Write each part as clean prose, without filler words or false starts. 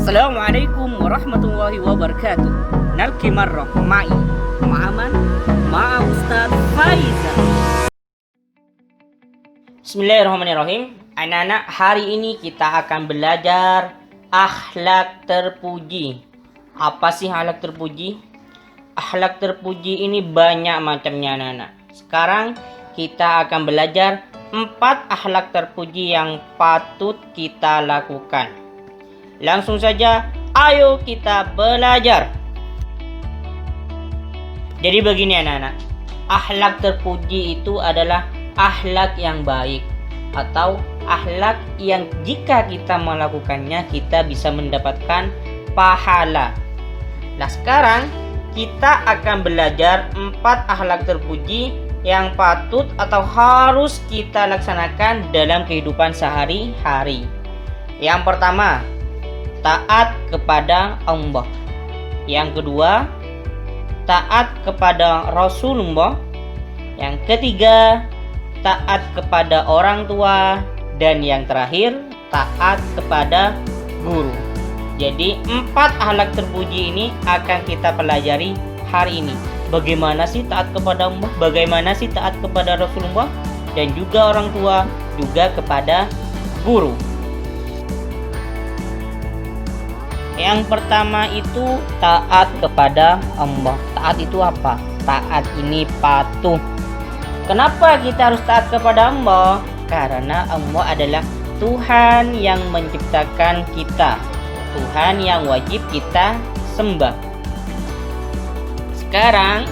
Assalamualaikum warahmatullahi wabarakatuh. Nalki marrah ma'i ma'aman ma'a Ustaz Faizal. Bismillahirrahmanirrahim. Anak-anak, hari ini kita akan belajar akhlak terpuji. Apa sih akhlak terpuji? Akhlak terpuji ini banyak macamnya, anak-anak. Sekarang kita akan belajar 4 akhlak terpuji yang patut kita lakukan. Langsung saja, ayo kita belajar. Jadi begini anak-anak, akhlak terpuji itu adalah akhlak yang baik atau akhlak yang jika kita melakukannya kita bisa mendapatkan pahala. Nah, sekarang kita akan belajar 4 akhlak terpuji yang patut atau harus kita laksanakan dalam kehidupan sehari-hari. Yang pertama, taat kepada Allah. Yang kedua, taat kepada Rasulullah. Yang ketiga, taat kepada orang tua. Dan yang terakhir, taat kepada guru. Jadi 4 akhlak terpuji ini akan kita pelajari hari ini. Bagaimana sih taat kepada Allah, bagaimana sih taat kepada Rasulullah, dan juga orang tua, juga kepada guru. Yang pertama itu taat kepada Allah. Taat itu apa? Taat ini patuh. Kenapa kita harus taat kepada Allah? Karena Allah adalah Tuhan yang menciptakan kita, Tuhan yang wajib kita sembah. Sekarang,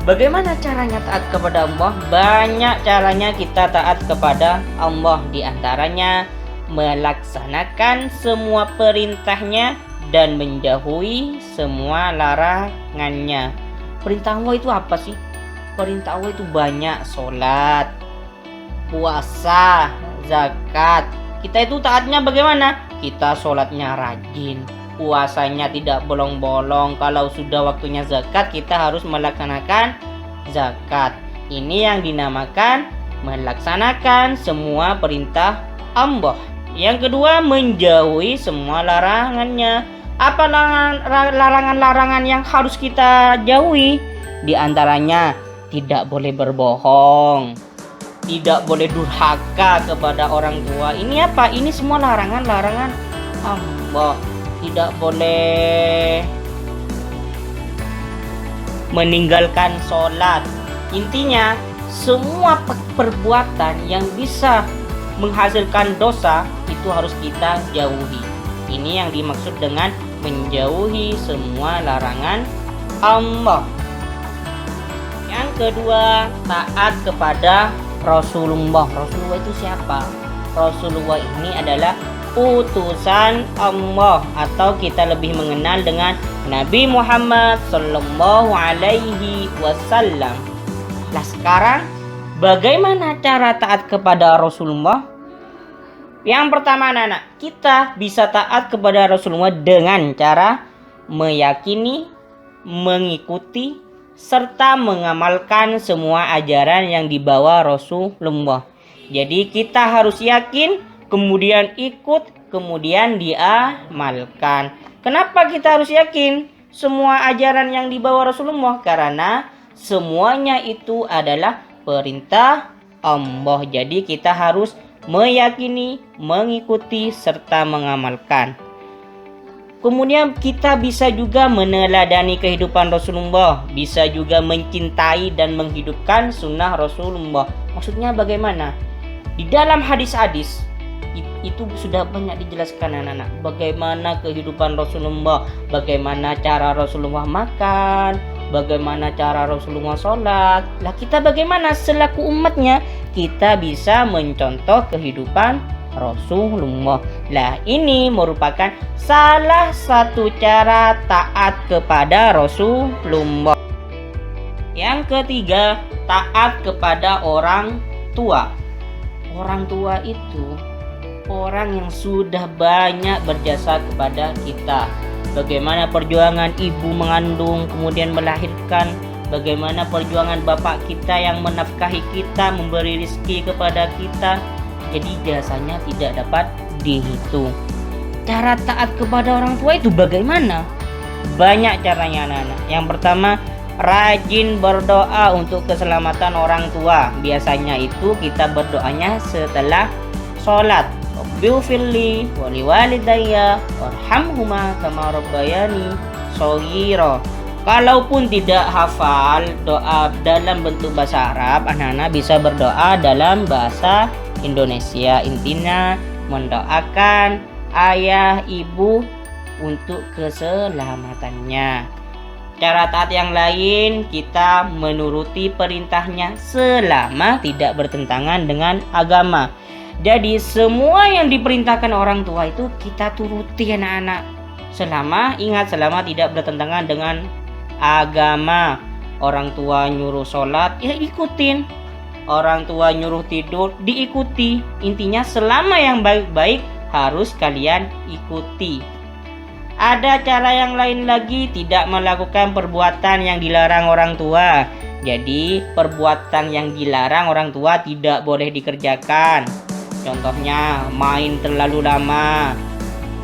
bagaimana caranya taat kepada Allah? Banyak caranya kita taat kepada Allah. Di antaranya melaksanakan semua perintahnya dan menjauhi semua larangannya. Perintah Allah itu apa sih? Perintah Allah itu banyak, sholat, puasa, zakat. Kita itu taatnya bagaimana? Kita sholatnya rajin, puasanya tidak bolong-bolong. Kalau sudah waktunya zakat, kita harus melaksanakan zakat. Ini yang dinamakan melaksanakan semua perintah Allah. Yang kedua, menjauhi semua larangannya. Apa larangan-larangan yang harus kita jauhi? Di antaranya tidak boleh berbohong, tidak boleh durhaka kepada orang tua. Ini apa? Ini semua larangan-larangan Allah. Tidak boleh meninggalkan sholat. Intinya, semua perbuatan yang bisa menghasilkan dosa itu harus kita jauhi. Ini yang dimaksud dengan menjauhi semua larangan Allah. Yang kedua, taat kepada Rasulullah. Rasulullah itu siapa? Rasulullah ini adalah utusan Allah, atau kita lebih mengenal dengan Nabi Muhammad Sallallahu Alaihi Wasallam. Nah, sekarang bagaimana cara taat kepada Rasulullah? Yang pertama, anak-anak, kita bisa taat kepada Rasulullah dengan cara meyakini, mengikuti, serta mengamalkan semua ajaran yang dibawa Rasulullah. Jadi kita harus yakin, kemudian ikut, kemudian diamalkan. Kenapa kita harus yakin semua ajaran yang dibawa Rasulullah? Karena semuanya itu adalah perintah Allah. Jadi kita harus meyakini, mengikuti, serta mengamalkan. Kemudian kita bisa juga meneladani kehidupan Rasulullah, bisa juga mencintai dan menghidupkan sunnah Rasulullah. Maksudnya bagaimana? Di dalam hadis-hadis itu sudah banyak dijelaskan anak-anak, bagaimana kehidupan Rasulullah, bagaimana cara Rasulullah makan, bagaimana cara Rasulullah sholat. Lah, kita bagaimana selaku umatnya? Kita bisa mencontoh kehidupan Rasulullah. Lah, ini merupakan salah satu cara taat kepada Rasulullah. Yang ketiga, taat kepada orang tua. Orang tua itu orang yang sudah banyak berjasa kepada kita. Bagaimana perjuangan ibu mengandung kemudian melahirkan, bagaimana perjuangan bapak kita yang menafkahi kita, memberi rezeki kepada kita. Jadi jasanya tidak dapat dihitung. cara taat kepada orang tua itu bagaimana? Banyak caranya anak-anak. Yang pertama, rajin berdoa untuk keselamatan orang tua. Biasanya itu kita berdoanya setelah sholat. Rabbighfirli wa liwalidayya warhamhuma kama rabbayani shaghira. Kalaupun tidak hafal doa dalam bentuk bahasa Arab, anak-anak bisa berdoa dalam bahasa Indonesia. Intinya mendoakan ayah ibu untuk keselamatannya. Cara taat yang lain, kita menuruti perintahnya selama tidak bertentangan dengan agama. Jadi semua yang diperintahkan orang tua itu kita turuti anak-anak. Selama tidak bertentangan dengan agama. Orang tua nyuruh sholat, ya ikutin. Orang tua nyuruh tidur, diikuti. Intinya selama yang baik-baik harus kalian ikuti. Ada cara yang lain lagi, tidak melakukan perbuatan yang dilarang orang tua. Jadi perbuatan yang dilarang orang tua tidak boleh dikerjakan. Contohnya main terlalu lama,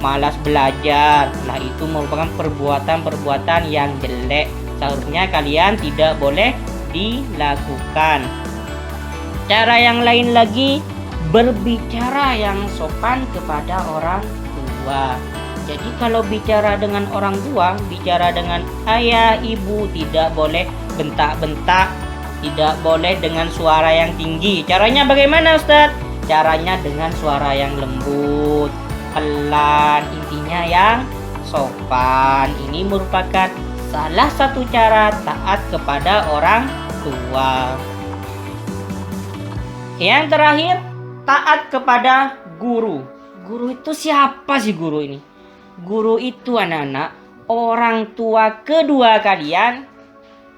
malas belajar. Nah, itu merupakan perbuatan-perbuatan yang jelek. Seharusnya kalian tidak boleh dilakukan. Cara yang lain lagi, berbicara yang sopan kepada orang tua. Jadi kalau bicara dengan orang tua, bicara dengan ayah, ibu, tidak boleh bentak-bentak, tidak boleh dengan suara yang tinggi. Caranya bagaimana, Ustadz? Caranya dengan suara yang lembut, pelan, intinya yang sopan. Ini merupakan salah satu cara taat kepada orang tua. Yang terakhir, taat kepada guru. Guru itu siapa sih guru ini? Guru itu anak-anak orang tua kedua kalian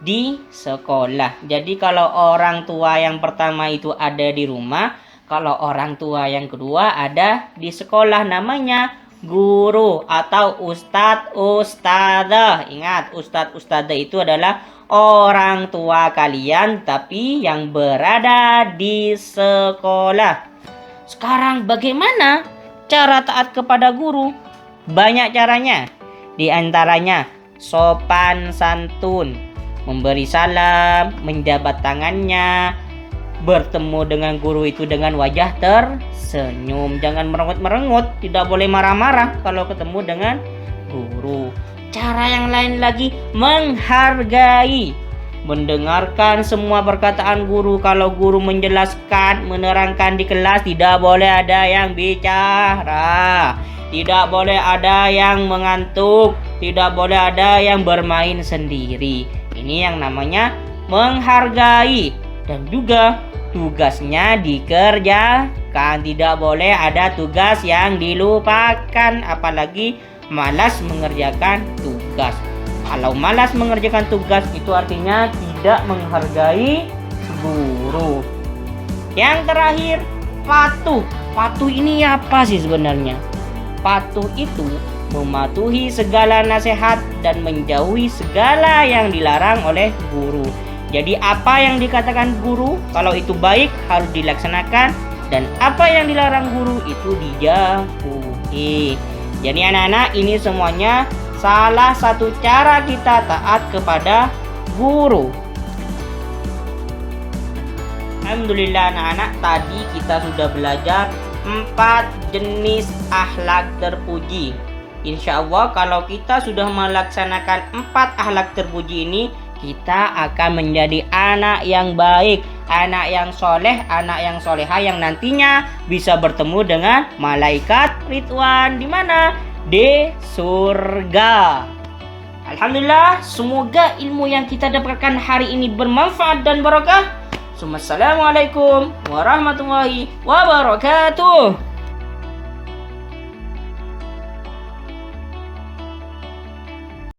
di sekolah. Jadi kalau orang tua yang pertama itu ada di rumah, kalau orang tua yang kedua ada di sekolah, namanya guru atau ustadz, ustadzah. Ingat, ustadz, ustadzah itu adalah orang tua kalian tapi yang berada di sekolah. Sekarang bagaimana cara taat kepada guru? Banyak caranya. Di antaranya sopan santun, memberi salam, menjabat tangannya, bertemu dengan guru itu dengan wajah tersenyum, jangan merengut-merengut, tidak boleh marah-marah kalau ketemu dengan guru. Cara yang lain lagi, menghargai, mendengarkan semua perkataan guru. Kalau guru menjelaskan, menerangkan di kelas, tidak boleh ada yang bicara, tidak boleh ada yang mengantuk, tidak boleh ada yang bermain sendiri. Ini yang namanya menghargai. Dan juga tugasnya dikerjakan, tidak boleh ada tugas yang dilupakan, apalagi malas mengerjakan tugas. Kalau malas mengerjakan tugas itu artinya tidak menghargai guru. Yang terakhir, patuh. Patuh ini apa sih sebenarnya? Patuh itu mematuhi segala nasihat dan menjauhi segala yang dilarang oleh guru. Jadi apa yang dikatakan guru, kalau itu baik harus dilaksanakan, dan apa yang dilarang guru itu dijauhi. Jadi anak-anak, ini semuanya salah satu cara kita taat kepada guru. Alhamdulillah anak-anak, tadi kita sudah belajar 4 jenis akhlak terpuji. Insya Allah kalau kita sudah melaksanakan 4 akhlak terpuji ini, kita akan menjadi anak yang baik, anak yang soleh, anak yang solehah, yang nantinya bisa bertemu dengan malaikat Ridwan. Di mana? Di surga. Alhamdulillah, semoga ilmu yang kita dapatkan hari ini bermanfaat dan barokah. Assalamualaikum warahmatullahi wabarakatuh.